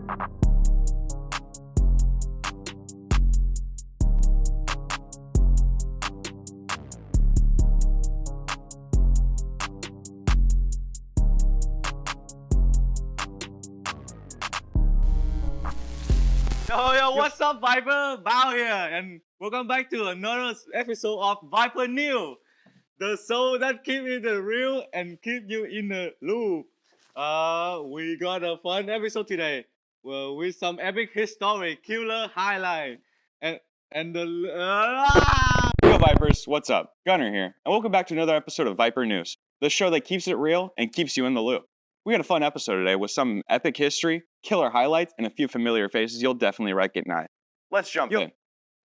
Yo, what's up, Viper? Bao here, and welcome back to another episode of Viper New, the show that keep it real and keep you in the loop. We got a fun episode today, with some epic history, killer highlight, and the. Yo, Vipers, what's up? Gunner here, and welcome back to another episode of Viper News, the show that keeps it real and keeps you in the loop. We got a fun episode today with some epic history, killer highlights, and a few familiar faces you'll definitely recognize. Let's jump in.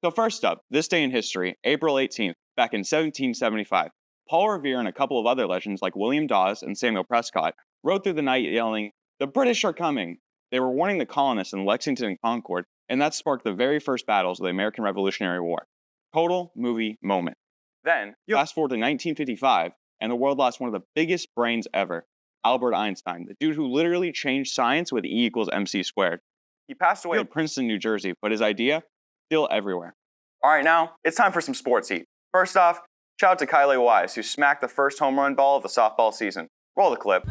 So first up, this day in history, April 18th, back in 1775, Paul Revere and a couple of other legends like William Dawes and Samuel Prescott rode through the night yelling, "The British are coming!" They were warning the colonists in Lexington and Concord, and that sparked the very first battles of the American Revolutionary War. Total movie moment. Then, fast forward to 1955, and the world lost one of the biggest brains ever. Albert Einstein, the dude who literally changed science with E = MC squared. He passed away in Princeton, New Jersey, but his idea, still everywhere. All right, now, it's time for some sports heat. First off, shout out to Kyleigh, who smacked the first home run ball of the softball season. Roll the clip.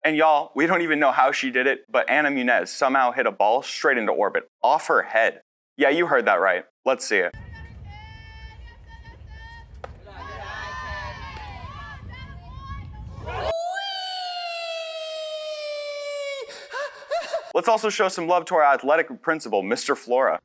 And y'all, we don't even know how she did it, but Anna Muñiz somehow hit a ball straight into orbit, off her head. Yeah, you heard that right. Let's see it. Let's also show some love to our athletic principal, Mr. Flora.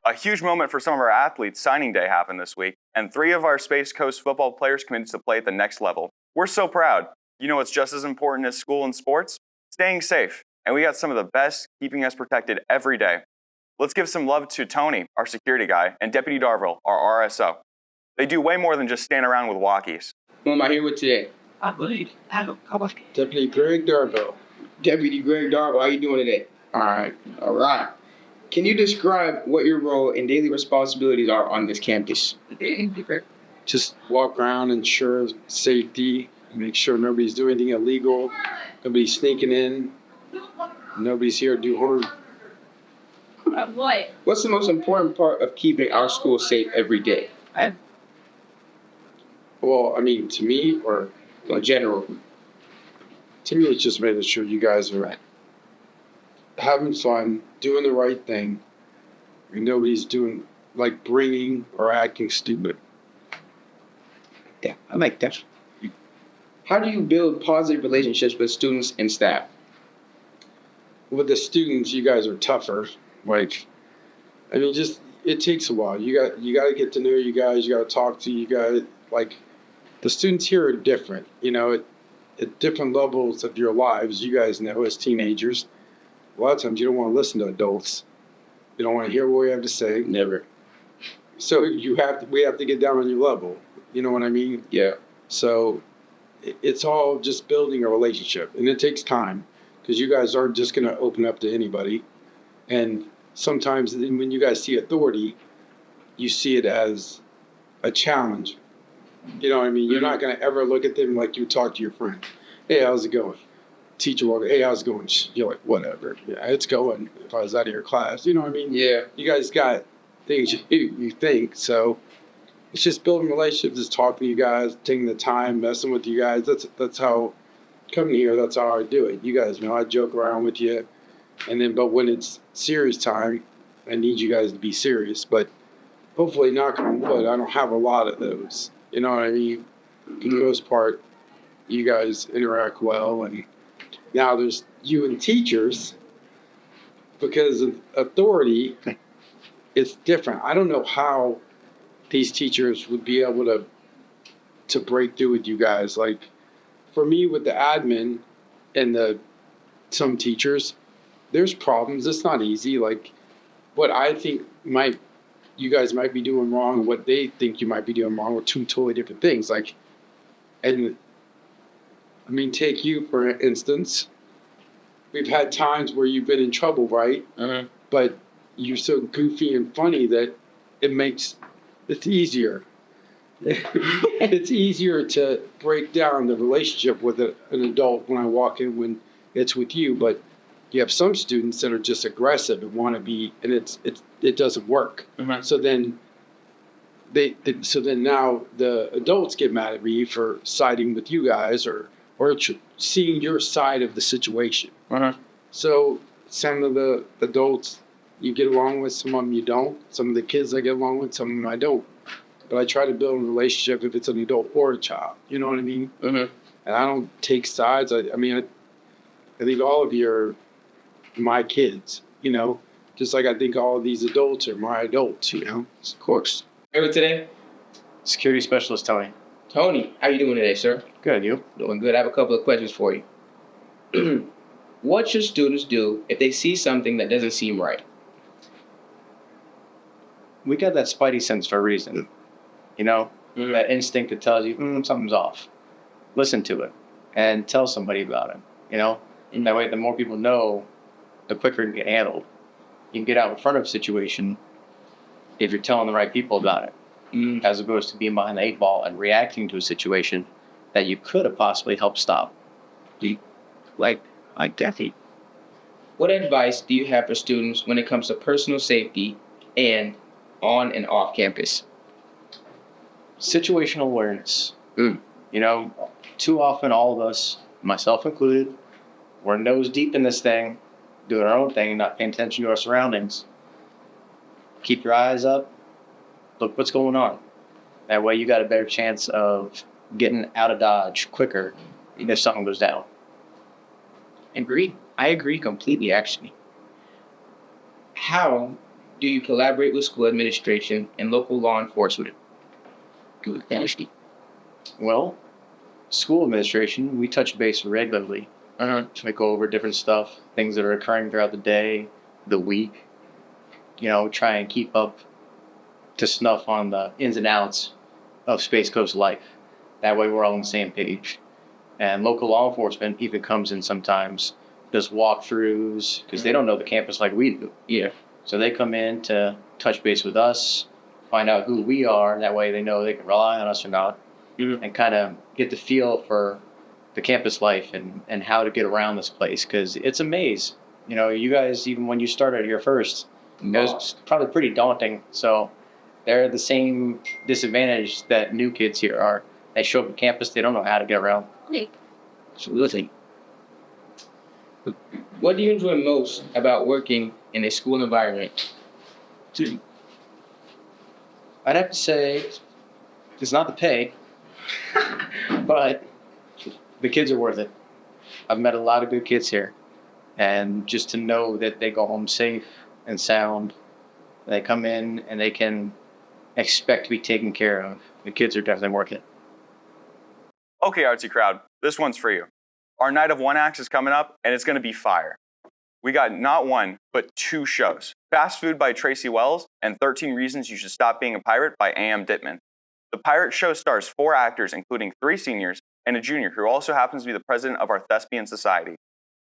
A huge moment for some of our athletes. Signing day happened this week, and 3 of our Space Coast football players committed to play at the next level. We're so proud. You know what's just as important as school and sports? Staying safe. And we got some of the best keeping us protected every day. Let's give some love to Tony, our security guy, and Deputy Darville, our RSO. They do way more than just stand around with walkies. Who am I here with today? Deputy Greg Darville. Deputy Greg Darville, how you doing today? All right. Can you describe what your role and daily responsibilities are on this campus? Just walk around, ensure safety, make sure nobody's doing anything illegal, nobody's sneaking in, nobody's here to do harm. What? What's the most important part of keeping our school safe every day? Well, I mean, to me, or In general. to me, it's just making sure you guys are having fun, doing the right thing, and nobody's doing, like, bringing or acting stupid. Yeah, I like that. How do you build positive relationships with students and staff? With the students, you guys are tougher. Like, I mean, just, it takes a while. You got to get to know you guys. You got to talk to you guys. Like, the students here are different. You know, at different levels of your lives, you guys know as teenagers, a lot of times you don't want to listen to adults. You don't want to hear what we have to say. Never. So we have to get down on your level. You know what I mean? Yeah. So it's all just building a relationship, and it takes time because you guys aren't just going to open up to anybody. And sometimes when you guys see authority, you see it as a challenge. You know what I mean? You're not going to ever look at them like you talk to your friend. Hey, how's it going? Teacher walk, hey, how's it going? You're like, whatever. Yeah, it's going. If I was out of your class, you know what I mean? Yeah. You guys got things you think. So it's just building relationships, just talking to you guys, taking the time, messing with you guys. That's how coming here. That's how I do it. You guys know I joke around with you, but when it's serious time, I need you guys to be serious. But hopefully, knock on wood, I don't have a lot of those. You know what I mean? For the most part, you guys interact well, and now there's you and teachers, because of authority, it's different. I don't know how these teachers would be able to break through with you guys. Like, for me with the admin, and some teachers, there's problems. It's not easy. Like what I think you guys might be doing wrong and what they think you might be doing wrong are two totally different things. Like, and I mean, take you for instance. We've had times where you've been in trouble, right? Uh-huh. But you're so goofy and funny that it's easier. It's easier to break down the relationship with an adult when I walk in when it's with you. But you have some students that are just aggressive and want to be, and it doesn't work. Uh-huh. So then now the adults get mad at me for siding with you guys or seeing your side of the situation. Uh-huh. So some of the adults you get along with, some of them you don't. Some of the kids I get along with, some of them I don't. But I try to build a relationship if it's an adult or a child. You know what I mean? Uh-huh. And I don't take sides. I think all of you are my kids, you know? Just like I think all of these adults are my adults, you know? Of course. Here today, Security Specialist Tony. Tony. How you doing today, sir? Good, you? Doing good. I have a couple of questions for you. What should students do if they see something that doesn't seem right? We got that spidey sense for a reason. You know? Mhm. That instinct that tells you, something's off. Listen to it and tell somebody about it, you know? And that way, the more people know, the quicker it can get handled. You can get out in front of a situation if you're telling the right people about it, as opposed to being behind the 8 ball and reacting to a situation that you could have possibly helped stop. Like Deathy. What advice do you have for students when it comes to personal safety and on and off campus? Situational awareness. Mm. You know, too often all of us, myself included, we're nose deep in this thing, doing our own thing, not paying attention to our surroundings. Keep your eyes up. Look what's going on. That way you got a better chance of getting out of Dodge quicker if something goes down. Agreed. I agree completely, actually. How do you collaborate with school administration and local law enforcement? Good, actually. Well, school administration, we touch base regularly. We go over different stuff, things that are occurring throughout the day, the week. You know, try and keep up to snuff on the ins and outs of Space Coast life. That way we're all on the same page. And local law enforcement even comes in sometimes, does walkthroughs, because they don't know the campus like we do. Yeah. So they come in to touch base with us, find out who we are, that way they know they can rely on us or not, and kind of get the feel for the campus life and how to get around this place, because it's a maze. You know, you guys, even when you started here first, it was probably pretty daunting. So they're the same disadvantage that new kids here are. They show up at campus, they don't know how to get around. Absolutely. What do you enjoy most about working in a school environment? I'd have to say it's not the pay, but the kids are worth it. I've met a lot of good kids here, and just to know that they go home safe and sound, they come in and they can expect to be taken care of. The kids are definitely worth it. Okay, artsy crowd, this one's for you. Our night of one acts is coming up, and it's going to be fire. We got not one, but 2 shows. Fast Food by Tracy Wells and 13 Reasons You Should Stop Being a Pirate by A.M. Dittman. The pirate show stars 4 actors, including 3 seniors and a junior who also happens to be the president of our Thespian Society.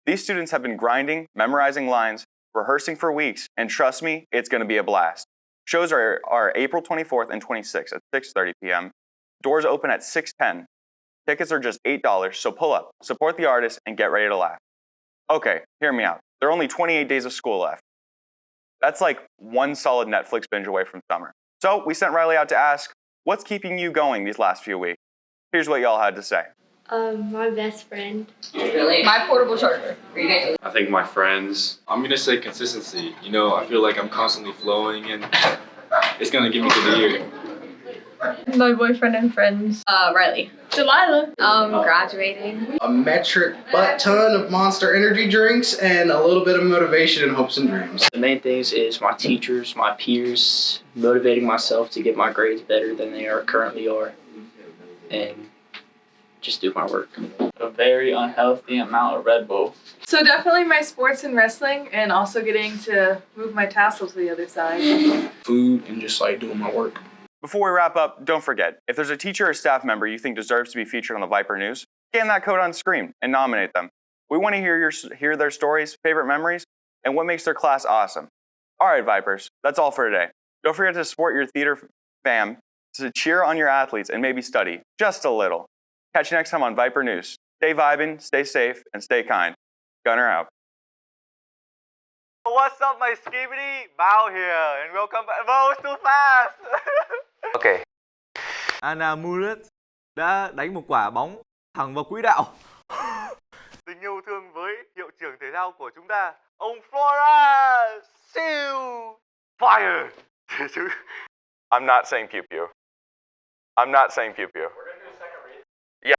These students have been grinding, memorizing lines, rehearsing for weeks, and trust me, it's going to be a blast. Shows are April 24th and 26th at 6:30 p.m. Doors open at 6:10. Tickets are just $8, so pull up, support the artist, and get ready to laugh. Okay, hear me out. There are only 28 days of school left. That's like one solid Netflix binge away from summer. So we sent Riley out to ask, what's keeping you going these last few weeks? Here's what y'all had to say. My best friend. Really? My portable charger. I think my friends. I'm gonna say consistency. You know, I feel like I'm constantly flowing and it's gonna get me to the year. My boyfriend and friends. Riley. Delilah. Graduating. A metric butt ton of Monster energy drinks and a little bit of motivation and hopes and dreams. The main things is my teachers, my peers, motivating myself to get my grades better than they currently are, and just do my work. A very unhealthy amount of Red Bull. So definitely my sports and wrestling, and also getting to move my tassel to the other side. Food and just like doing my work. Before we wrap up, don't forget, if there's a teacher or staff member you think deserves to be featured on the Viper News, scan that code on screen and nominate them. We want to hear their stories, favorite memories, and what makes their class awesome. All right, Vipers, that's all for today. Don't forget to support your theater fam, to cheer on your athletes, and maybe study, just a little. Catch you next time on Viper News. Stay vibing, stay safe, and stay kind. Gunner out. What's up, my skibidi? Bao here, and welcome back. Bao, it's too fast. Okay. Anna Muñiz đã đánh một quả bóng thẳng vào quỹ đạo. Tình yêu thương với hiệu trưởng thể thao của chúng ta, ông Flora siêu fire. I'm not saying pew pew. I'm not saying pew pew.